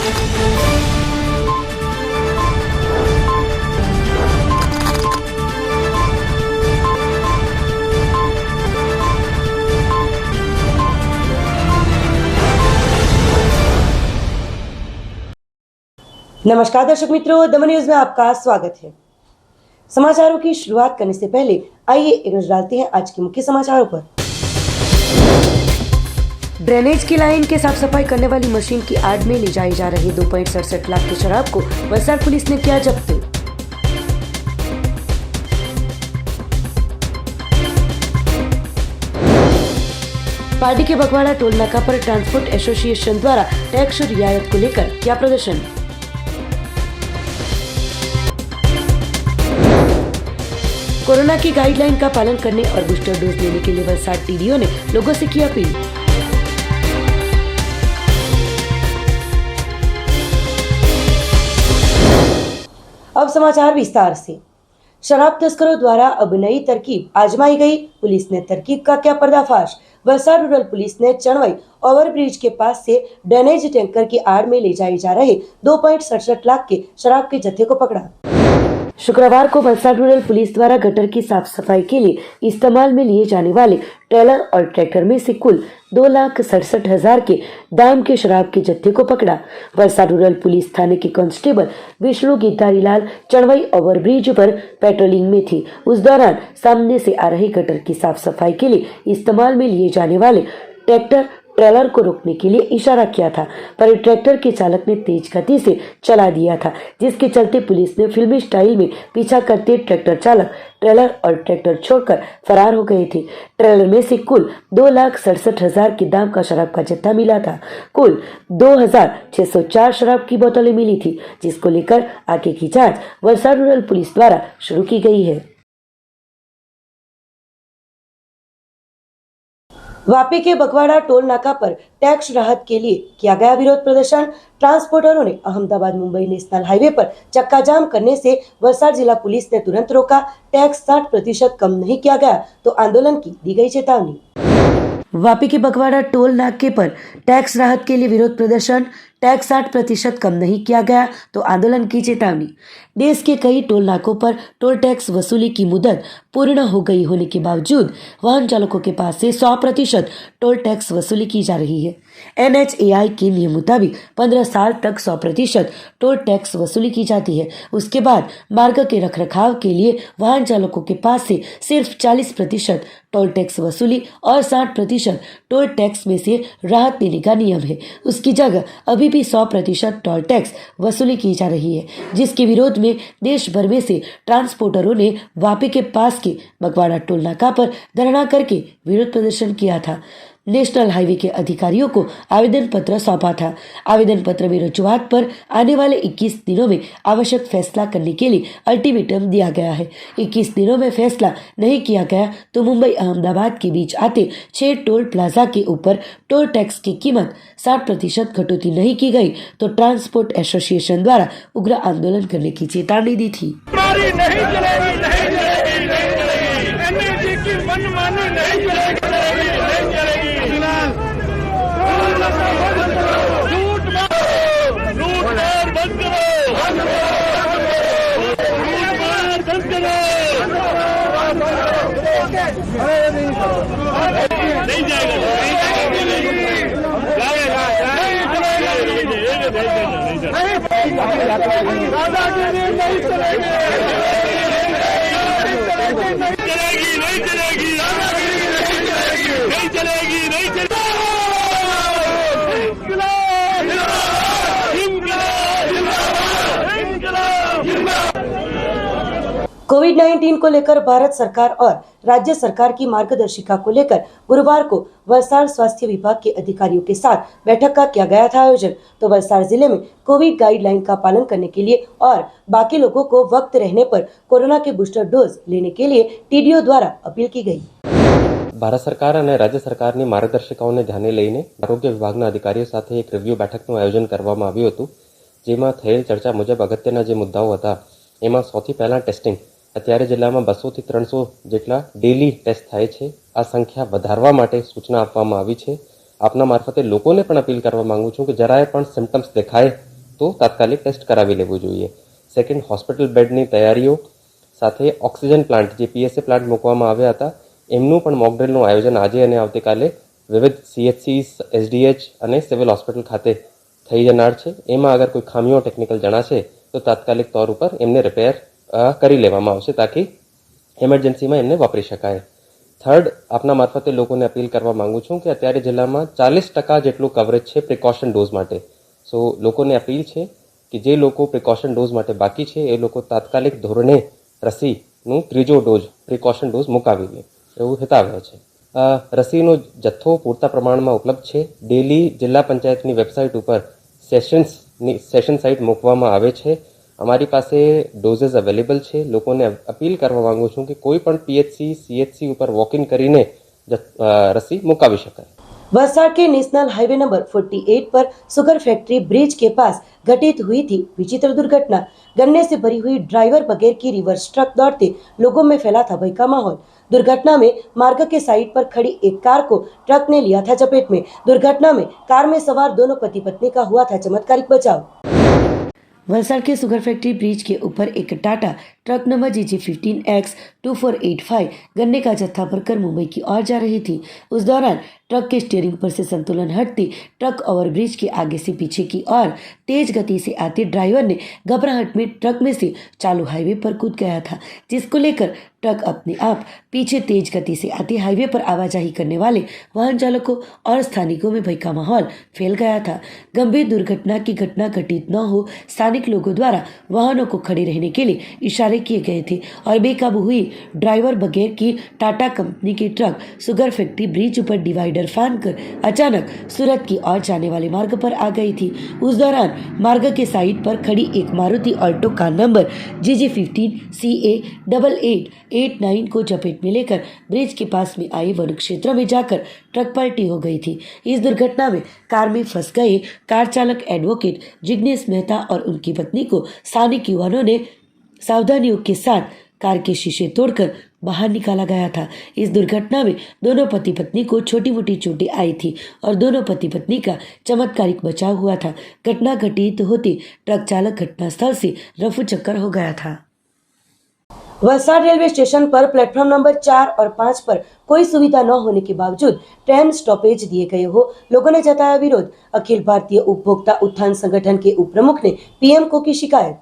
नमस्कार दर्शक मित्रों, दमन न्यूज में आपका स्वागत है। समाचारों की शुरुआत करने से पहले आइए एक नजर डालते हैं आज के मुख्य समाचारों पर। ड्रेनेज की लाइन के साफ सफाई करने वाली मशीन की आड़ में ले जाई जा रही 2.67 लाख की शराब को वलसाड़ पुलिस ने किया जब्त। पार्टी के बगवाड़ा टोल नाका पर ट्रांसपोर्ट एसोसिएशन द्वारा टैक्स रियायत को लेकर किया प्रदर्शन। कोरोना की गाइडलाइन का पालन करने और बूस्टर डोज लेने के लिए वलसाड़ टीडीओ ने लोगों से की अपील। अब समाचार विस्तार से। शराब तस्करों द्वारा अब नई तरकीब आजमाई गई, पुलिस ने तरकीब का किया पर्दाफाश। वलसाड़ रूरल पुलिस ने चणवई ओवरब्रिज के पास से ड्रेनेज टैंकर की आड़ में ले जाए जा रहे 2.67 लाख के शराब के जत्थे को पकड़ा। शुक्रवार को वलसाड़ रूरल पुलिस द्वारा गटर की साफ सफाई के लिए इस्तेमाल में लिए जाने वाले ट्रेलर और ट्रैक्टर में से कुल 2,67,000 के दाम के शराब के जत्थे को पकड़ा। वलसाड़ रूरल पुलिस थाने के कांस्टेबल विष्णु गिरधारीलाल चणवई ओवरब्रिज पर पेट्रोलिंग में थी। उस दौरान सामने से आ रही गटर की साफ सफाई के लिए इस्तेमाल में लिए जाने वाले ट्रैक्टर ट्रेलर को रोकने के लिए इशारा किया था, पर ट्रैक्टर के चालक ने तेज गति से चला दिया था, जिसके चलते पुलिस ने फिल्मी स्टाइल में पीछा करते ट्रैक्टर चालक ट्रेलर और ट्रैक्टर छोड़कर फरार हो गए थे। ट्रेलर में से कुल 2,67,000 के दाम का शराब का जत्था मिला था। कुल 2,604 शराब की बोतलें मिली थी, जिसको लेकर आगे की जांच वलसाड़ रूरल पुलिस द्वारा शुरू की गई है। वापी के बगवाड़ा टोल नाका पर टैक्स राहत के लिए किया गया विरोध प्रदर्शन। ट्रांसपोर्टरों ने अहमदाबाद मुंबई नेशनल हाईवे पर चक्का जाम करने से वलसाड़ जिला पुलिस ने तुरंत रोका। टैक्स 60% कम नहीं किया गया तो आंदोलन की दी गई चेतावनी। वापी के बगवाड़ा टोल नाके पर टैक्स राहत के लिए विरोध प्रदर्शन। टैक्स 60% कम नहीं किया गया तो आंदोलन की चेतावनी। देश के कई टोल नाकों पर टोल टैक्स वसूली की मुदत पूर्ण हो गई होने के बावजूद वाहन चालकों के पास से 100% टोल टैक्स वसूली की जा रही है। NHAI के नियम मुताबिक 15 साल तक 100% टोल टैक्स वसूली की जाती है। उसके बाद मार्ग के रखरखाव के लिए वाहन चालकों के पास से सिर्फ 40% टोल टैक्स वसूली और 60% टोल टैक्स में से राहत देने का नियम है। उसकी जगह अभी भी 100% टोल टैक्स वसूली की जा रही है, जिसके विरोध में देश भर में से ट्रांसपोर्टरों ने वापी के पास के बगवाड़ा टोल नाका पर धरना करके विरोध प्रदर्शन किया था। नेशनल हाईवे के अधिकारियों को आवेदन पत्र सौंपा था। आवेदन पत्र में रजुआत पर आने वाले 21 दिनों में आवश्यक फैसला करने के लिए अल्टीमेटम दिया गया है। 21 दिनों में फैसला नहीं किया गया तो मुंबई अहमदाबाद के बीच आते 6 टोल प्लाजा के ऊपर टोल टैक्स की कीमत 60% कटौती नहीं की गई तो ट्रांसपोर्ट एसोसिएशन द्वारा उग्र आंदोलन करने की चेतावनी दी थी। नहीं जाएगा, कोविड-19 को लेकर भारत सरकार और राज्य सरकार की मार्गदर्शिका को लेकर गुरुवार को वलसाड़ स्वास्थ्य विभाग के अधिकारियों के साथ बैठक का किया गया था आयोजन। तो वलसाड़ जिले में कोविड गाइडलाइन का पालन करने के लिए और बाकी लोगों को वक्त रहने पर कोरोना के बूस्टर डोज लेने के लिए टीडीओ द्वारा अपील की गई। ભારત સરકાર અને રાજ્ય સરકારની માર્ગદર્શિકાઓને ધ્યાને લઈને આરોગ્ય વિભાગના અધિકારીઓ સાથે એક રિવ્યુ બેઠકનું આયોજન કરવામાં આવ્યું હતું, જેમાં થયેલ ચર્ચા મુજબ અગત્યના જે મુદ્દાઓ હતા એમાં સૌથી પહેલાં ટેસ્ટિંગ। અત્યારે જિલ્લામાં 200 થી 300 જેટલા ડેલી ટેસ્ટ થાય છે। આ સંખ્યા વધારવા માટે સૂચના આપવામાં આવી છે। આપના મારફતે લોકોને પણ અપીલ કરવા માંગુ છું કે જરાય પણ સિમ્પટમ્સ દેખાય તો તાત્કાલિક ટેસ્ટ કરાવી લેવું જોઈએ. સેકન્ડ, હોસ્પિટલ બેડની તૈયારીઓ સાથે ઓક્સિજન પ્લાન્ટ જે પીએસએ પ્લાન્ટ મૂકવામાં આવ્યા હતા એમનું પણ મોકડ્રીલનું આયોજન આજે અને આવતીકાલે વિવિધ CHCs, SDH અને સિવિલ હોસ્પિટલ ખાતે થઈ જનાર છે. એમાં અગર કોઈ ખામીઓ ટેકનિકલ જણાશે તો તાત્કાલિક તौर ઉપર એમને રિપેર કરી લેવામાં આવશે તાકી એમરજન્સીમાં એમને વાપરી શકાય. થર્ડ, આપના મારફતે લોકોને અપીલ કરવા માંગુ છું કે અત્યારે જિલ્લામાં 40% જેટલું કવરેજ છે પ્રિકોશન ડોઝ માટે. સો લોકોને અપીલ છે કે જે લોકો પ્રિકોશન ડોઝ માટે બાકી છે એ લોકો તાત્કાલિક ધોરણે રસીનું ત્રીજો ડોઝ પ્રિકોશન ડોઝ મુકાવી લે એવું હિતાવહ છે. રસીનો જથ્થો પૂરતા પ્રમાણમાં ઉપલબ્ધ છે. ડેલી જિલ્લા પંચાયતની વેબસાઇટ ઉપર સેશન સાઇટ મૂકવામાં આવે છે. અમારી પાસે ડોઝેસ અવેલેબલ છે. લોકોને અપીલ કરવા માંગુ છું કે કોઈ પણ PHC, CHC ઉપર વોક ઇન કરીને રસી મુકાવી શકાય. वलसाड के नेशनल हाईवे नंबर 48 पर शुगर फैक्ट्री ब्रिज के पास घटित हुई थी विचित्र दुर्घटना. गन्ने से भरी हुई ड्राइवर बगैर की रिवर्स ट्रक दौड़ते लोगों में फैला था भय का माहौल. दुर्घटना में मार्ग के साइड पर खड़ी एक कार को ट्रक ने लिया था चपेट में. दुर्घटना में कार में सवार दोनों पति पत्नी का हुआ था चमत्कारिक बचाव. वलसाड के शुगर फैक्ट्री ब्रिज के ऊपर एक टाटा ट्रक नंबर GG15X2485 गन्ने का जत्था भरकर मुंबई की ओर जा रही थी. उस दौरान ट्रक के स्टीयरिंग पर से संतुलन हटती ट्रक ओवरब्रिज के आगे से पीछे की ओर तेज गति से आते ड्राइवर ने घबराहट में ट्रक में से चालू हाईवे पर कूद गया था, जिसको लेकर ट्रक अपने आप पीछे तेज गति से आते हाईवे पर आवाजाही करने वाले वाहन चालकों और स्थानिकों में भय का माहौल फैल गया था. गंभीर दुर्घटना की घटना घटित न हो स्थानिक लोगों द्वारा वाहनों को खड़े रहने के लिए इशारे किए गए थे और बेकाबू हुई ड्राइवर बगैर की टाटा कंपनी की ट्रक शुगर फैक्ट्री ब्रिज पर डिवाइडर फान कर अचानक सूरत की ओर जाने वाले मार्ग पर आ गई थी. उस दौरान मार्ग के साइड पर खड़ी एक Maruti Alto car number GG15CA8889 को चपेट में लेकर ब्रिज के पास में आए वन क्षेत्र में जाकर ट्रक पलटी हो गई थी. इस दुर्घटना में कार में फंस गए कार चालक एडवोकेट जिग्नेश मेहता और उनकी पत्नी को स्थानिक युवाओं ने सावधानियों के साथ कार के शीशे तोड़कर बाहर निकाला गया था. इस दुर्घटना में दोनों पति पत्नी को छोटी मोटी चोटें आई थी और दोनों पति पत्नी का चमत्कारिक बचाव हुआ था. घटना घटित होते ट्रक चालक घटनास्थल से रफू चक्कर हो गया था. वलसाड रेलवे स्टेशन पर प्लेटफॉर्म नंबर 4 और 5 पर कोई सुविधा न होने के बावजूद ट्रेन स्टॉपेज दिए गए हो लोगों ने जताया विरोध. अखिल भारतीय उपभोक्ता उत्थान संगठन के उप प्रमुख ने PM को की शिकायत.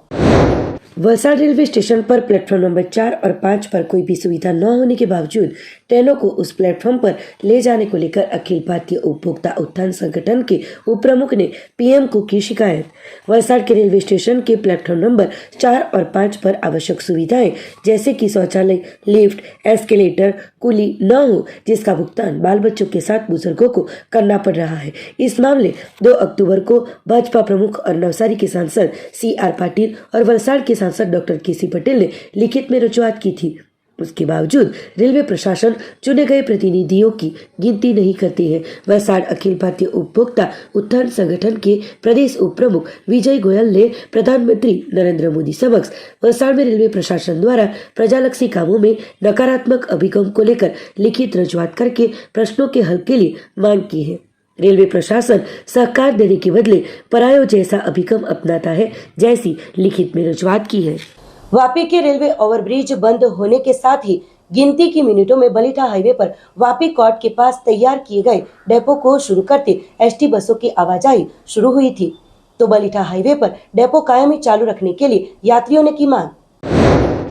वलसाड रेलवे स्टेशन पर प्लेटफॉर्म नंबर 4 और 5 पर कोई भी सुविधा न होने के बावजूद ट्रेनों को उस प्लेटफॉर्म पर ले जाने को लेकर अखिल भारतीय उपभोक्ता उत्थान संगठन के उप प्रमुख ने PM को की शिकायत. वलसाड के रेलवे स्टेशन के प्लेटफॉर्म नंबर 4 और 5 पर आवश्यक सुविधाएं जैसे कि शौचालय, लिफ्ट, एस्केलेटर, कुली न हो जिसका भुगतान बाल बच्चों के साथ बुजुर्गों को करना पड़ रहा है. इस मामले 2 अक्टूबर को भाजपा प्रमुख और नवसारी के सांसद CR पाटिल और वलसाड के सांसद डॉक्टर KC पटेल ने लिखित में रजूआत की थी. उसके बावजूद रेलवे प्रशासन चुने गए प्रतिनिधियों की गिनती नहीं करती है. वलसाड अखिल भारतीय उपभोक्ता उत्थान संगठन के प्रदेश उप प्रमुख विजय गोयल ने प्रधानमंत्री नरेंद्र मोदी समक्ष वलसाड में रेलवे प्रशासन द्वारा प्रजालक्षी कामों में नकारात्मक अभिगम को लेकर लिखित रजूआत करके प्रश्नों के हल के लिए मांग की है. रेलवे प्रशासन सहकार देने के बदले परायो जैसा अभिगम अपनाता है, जैसी लिखित में रजूआत की है. वापी के रेलवे ओवरब्रिज बंद होने के साथ ही गिनती की मिनटों में बलीठा हाईवे पर वापी कोर्ट के पास तैयार किए गए डेपो को शुरू करते ST बसों की आवाजाही शुरू हुई थी, तो बलीठा हाईवे पर डेपो कायमी चालू रखने के लिए यात्रियों ने की मांग.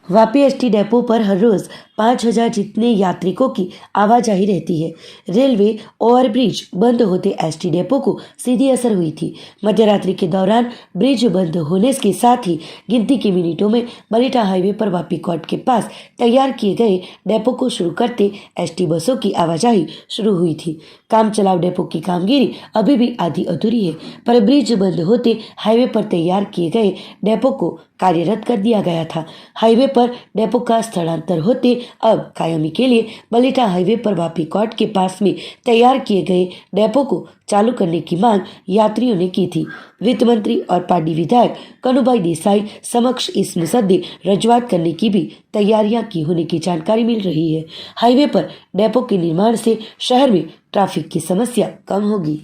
वापी ST डेपो पर हर रोज 5000 जितने यात्रिकों की आवाजाही रहती है. रेलवे ओवरब्रिज बंद होते ST डेपो को सीधी असर हुई थी. मध्यरात्रि के दौरान ब्रिज बंद होने के साथ ही गिनती की मिनटों में बलीठा हाईवे पर वापी कोर्ट के पास तैयार किए गए डेपो को शुरू करते ST बसों की आवाजाही शुरू हुई थी. काम चलाओ डेपो की कामगिरी अभी भी आधी अधूरी है, पर ब्रिज बंद होते हाईवे पर तैयार किए गए डेपो को कार्यरत कर दिया गया था. हाईवे पर डेपो का स्थलांतर होते अब कायमी के लिए बलीठा हाईवे पर वापी कोर्ट के पास में तैयार किए गए डेपो को चालू करने की मांग यात्रियों ने की थी. वित्त मंत्री और पार्टी विधायक कनुभाई देसाई समक्ष इस मुसद्दे रजूआत करने की भी तैयारियां की होने की जानकारी मिल रही है. हाईवे पर डेपो के निर्माण से शहर में ट्रैफिक की समस्या कम होगी.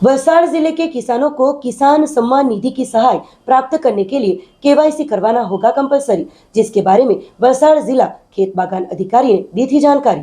वलसाड़ जिले के किसानों को किसान सम्मान निधि की सहाय प्राप्त करने के लिए केवाईसी करवाना होगा कंपलसरी, जिसके बारे में वलसाड़ जिला खेत बागान अधिकारी ने दी थी जानकारी।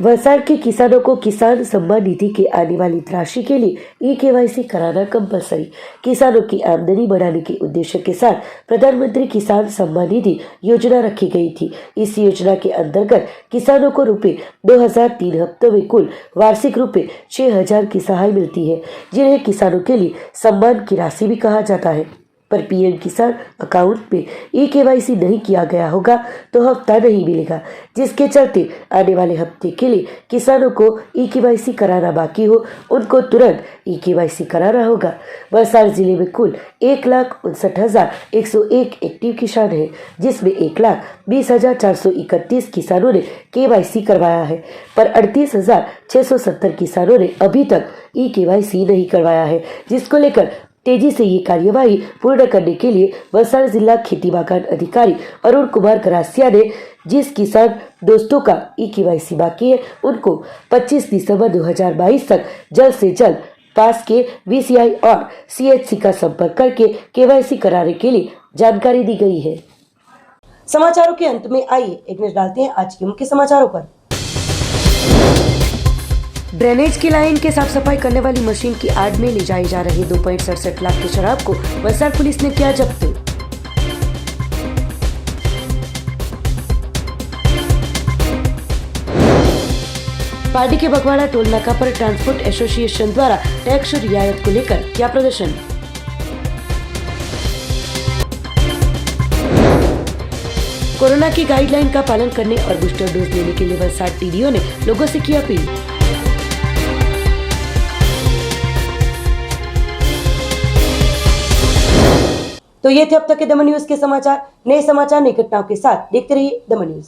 वलसाड़ के किसानों को किसान सम्मान निधि के आने वाली राशि के लिए केवाईसी कराना कंपलसरी। किसानों की आमदनी बढ़ाने के उद्देश्य के साथ प्रधानमंत्री किसान सम्मान निधि योजना रखी गई थी। इस योजना के अंतर्गत किसानों को रुपए 2000 3 हफ्तों में कुल वार्षिक रुपए 6000 की सहाय मिलती है, जिन्हें किसानों के लिए सम्मान की राशि भी कहा जाता है। पर पीएम किसान अकाउंट में केवाईसी नहीं किया गया होगा तो हफ्ता नहीं मिलेगा, जिसके चलते आने वाले हफ्ते के लिए किसानों को केवाईसी कराना बाकी हो उनको तुरंत केवाईसी कराना होगा। वलसाड़ जिले में कुल 1,59,101 एक्टिव किसान हैं, जिसमें 1,20,431 किसानों ने केवाईसी करवाया है, पर 38,670 किसानों ने अभी तक केवाईसी नहीं करवाया है, जिसको लेकर तेजी से ये कार्यवाही पूर्ण करने के लिए वलसाड़ जिला खेती बागान अधिकारी अरुण कुमार गरासिया ने जिस किसान दोस्तों का केवाईसी बाकी है उनको 25 दिसंबर 2022 तक जल्द से जल्द पास के VCI और CHC का संपर्क करके केवाईसी कराने के लिए जानकारी दी गई है। समाचारों के अंत में आइए एक नजर डालते हैं आज के मुख्य समाचारों पर। ड्रेनेज की लाइन के साफ सफाई करने वाली मशीन की आड़ में ले जाए जा रहे 2.67 लाख की शराब को वलसाड़ पुलिस ने किया जब्त। पार्टी के बगवाड़ा टोल नाका पर ट्रांसपोर्ट एसोसिएशन द्वारा टैक्स रियायत को लेकर किया प्रदर्शन। कोरोना की गाइडलाइन का पालन करने और बूस्टर डोज लेने के लिए वलसाड़ TDO ने लोगों से की अपील। तो ये थे अब तक के दमन न्यूज के समाचार। नए समाचार नई घटनाओं के साथ देखते रहिए दमन न्यूज।